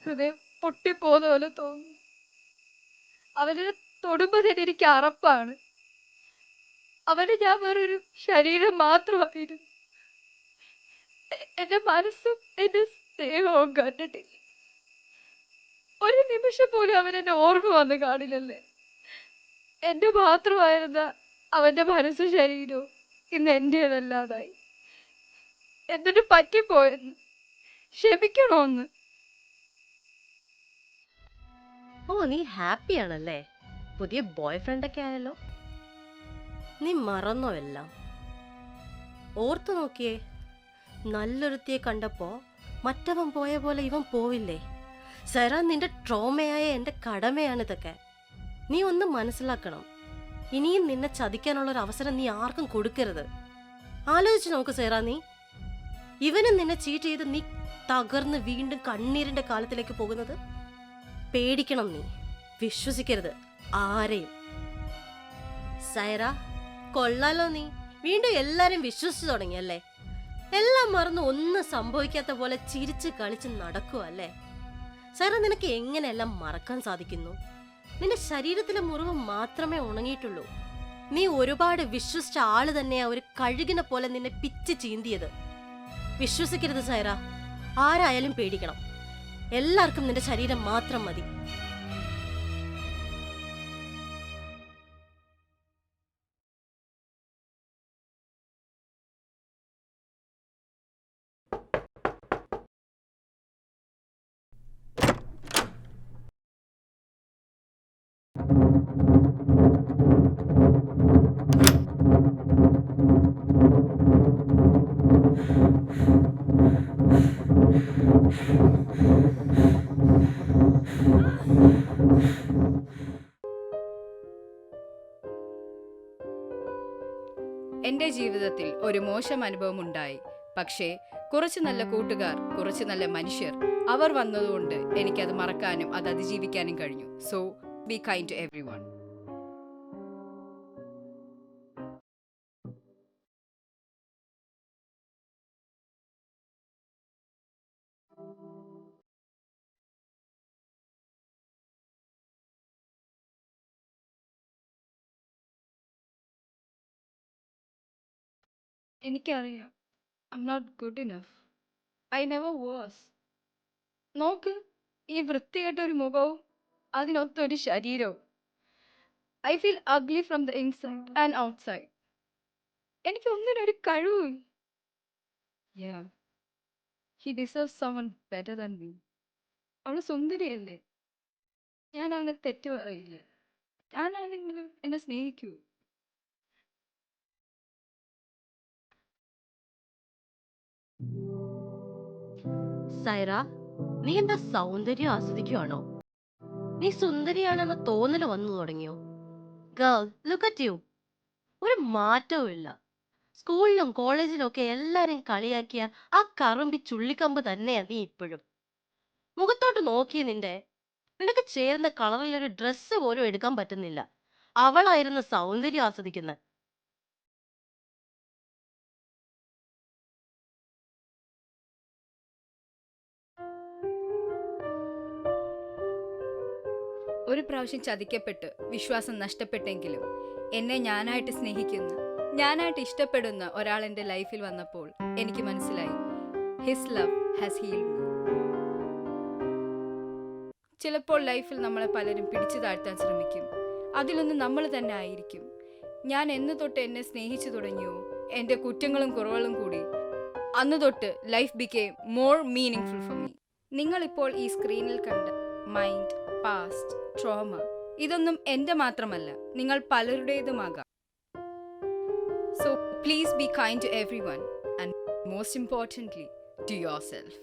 ഹൃദയം പൊട്ടിപ്പോകുന്ന പോലെ തോന്നുന്നു. അവരെ തൊടുമ്പോ തന്നെ എനിക്ക് അറപ്പാണ്. അവന് ഞാൻ വേറൊരു ശരീരം മാത്രമായിരുന്നു. എന്റെ മനസ്സും എന്റെ സ്നേഹവും കണ്ടിട്ടില്ല. ഒരു നിമിഷം പോലും അവൻ എന്നെ ഓർമ്മ വന്ന് കാണില്ലല്ലേ. എന്റെ മാത്രമായിരുന്ന അവന്റെ മനസ്സും ശരീരവും ഇന്ന് എന്റേതല്ലാതായി. എന്നിട്ട് പറ്റിപ്പോയെന്ന് ക്ഷമിക്കണോന്ന്. ഓ, നീ ഹാപ്പി ആണല്ലേ? പുതിയ ബോയ് ഫ്രണ്ട് ഒക്കെ ആയല്ലോ. നീ മറന്നോ എല്ലാം? ഓർത്തു നോക്കിയേ, നല്ലൊരുത്തിയെ കണ്ടപ്പോ മറ്റവൻ പോയ പോലെ ഇവൻ പോവില്ലേ? സൈറ, നിന്റെ ട്രോമയായ എന്റെ കടമയാണ് ഇതൊക്കെ. നീ ഒന്ന് മനസ്സിലാക്കണം. ഇനിയും നിന്നെ ചതിക്കാനുള്ള ഒരു അവസരം നീ ആർക്കും കൊടുക്കരുത്. ആലോചിച്ച് നോക്ക് സൈറ, നീ ഇവനും നിന്നെ ചീറ്റ് ചെയ്ത് നീ തകർന്ന് വീണ്ടും കണ്ണീരിന്റെ കാലത്തിലേക്ക് പോകുന്നത്. പേടിക്കണം, നീ വിശ്വസിക്കരുത് ആരെയും. സൈറ, കൊള്ളാലോ, നീ വീണ്ടും എല്ലാരും വിശ്വസിച്ചു തുടങ്ങിയല്ലേ? എല്ലാം മറന്ന് ഒന്നും സംഭവിക്കാത്ത പോലെ ചിരിച്ച് കളിച്ച് നടക്കുക അല്ലേ? സൈറ, നിനക്ക് എങ്ങനെയെല്ലാം മറക്കാൻ സാധിക്കുന്നു? നിന്റെ ശരീരത്തിലെ മുറിവ് മാത്രമേ ഉണങ്ങിയിട്ടുള്ളൂ. നീ ഒരുപാട് വിശ്വസിച്ച ആള് തന്നെയാ ഒരു കഴുകിനെ പോലെ നിന്നെ പിച്ച് ചീന്തിയത്. വിശ്വസിക്കരുത് സൈറ, ആരായാലും പേടിക്കണം. എല്ലാവർക്കും നിന്റെ ശരീരം മാത്രം മതി. എൻ്റെ ജീവിതത്തിൽ ഒരു മോശം അനുഭവം ഉണ്ടായി. പക്ഷേ കുറച്ച് നല്ല കൂട്ടുകാർ, കുറച്ച് നല്ല മനുഷ്യർ അവർ വന്നതുകൊണ്ട് എനിക്കത് മറക്കാനും അത് അതിജീവിക്കാനും കഴിഞ്ഞു. So be kind to everyone. എനിക്കറിയാം I'm not good enough. I never was. നോക്ക്, ഈ വൃത്തികെട്ട ഒരു മുഖവും അതിനൊത്തൊരു ശരീരവും. I feel ugly from the inside and outside. എനിക്ക് ഒന്നിനൊരു കഴിവും. Yeah, he deserves someone better than me. അവള് സുന്ദരിയല്ലേ? ഞാൻ അവനെ തെറ്റ് പറയില്ല. ഞാനാണെങ്കിലും എന്നെ സ്നേഹിക്കൂ. സൈറ, നീ എന്താ സൗന്ദര്യം ആസ്വദിക്കുവാണോ? നീ സുന്ദരിയാണെന്ന തോന്നല് വന്നു തുടങ്ങിയോ? Girl, look at you. ഒരു മാറ്റവും ഇല്ല. സ്കൂളിലും കോളേജിലും ഒക്കെ എല്ലാരും കളിയാക്കിയ ആ കറുമ്പി ചുള്ളിക്കമ്പ് തന്നെയാ നീ ഇപ്പോഴും. മുഖത്തോട്ട് നോക്കിയ നിനക്ക് ചേർന്ന കളറിലൊരു ഡ്രസ്സ് പോലും എടുക്കാൻ പറ്റുന്നില്ല. അവളായിരുന്നു സൗന്ദര്യം ആസ്വദിക്കുന്നത്. ഒരു പ്രാവശ്യം ചതിക്കപ്പെട്ട് വിശ്വാസം നഷ്ടപ്പെട്ടെങ്കിലും എന്നെ ഞാനായിട്ട് സ്നേഹിക്കുന്ന, ഞാനായിട്ട് ഇഷ്ടപ്പെടുന്ന ഒരാൾ എൻ്റെ ലൈഫിൽ വന്നപ്പോൾ എനിക്ക് മനസ്സിലായി, his love has healed me. ചിലപ്പോൾ ലൈഫിൽ നമ്മളെ പലരും പിടിച്ചു താഴ്ത്താൻ ശ്രമിക്കും. അതിലൊന്ന് നമ്മൾ തന്നെ ആയിരിക്കും. ഞാൻ എന്ന് തൊട്ട് എന്നെ സ്നേഹിച്ചു തുടങ്ങിയോ, എൻ്റെ കുറ്റങ്ങളും കുറവുകളും കൂടി, അന്ന് തൊട്ട് life became more meaningful for me. നിങ്ങളിപ്പോൾ ഈ സ്ക്രീനിൽ കണ്ട മൈൻഡ്, പാസ്റ്റ്, ട്രോമ, ഇതൊന്നും എൻ്റെ മാത്രമല്ല, നിങ്ങൾ പലരുടേതുമാകാം. So please be kind to everyone, and most importantly to your self.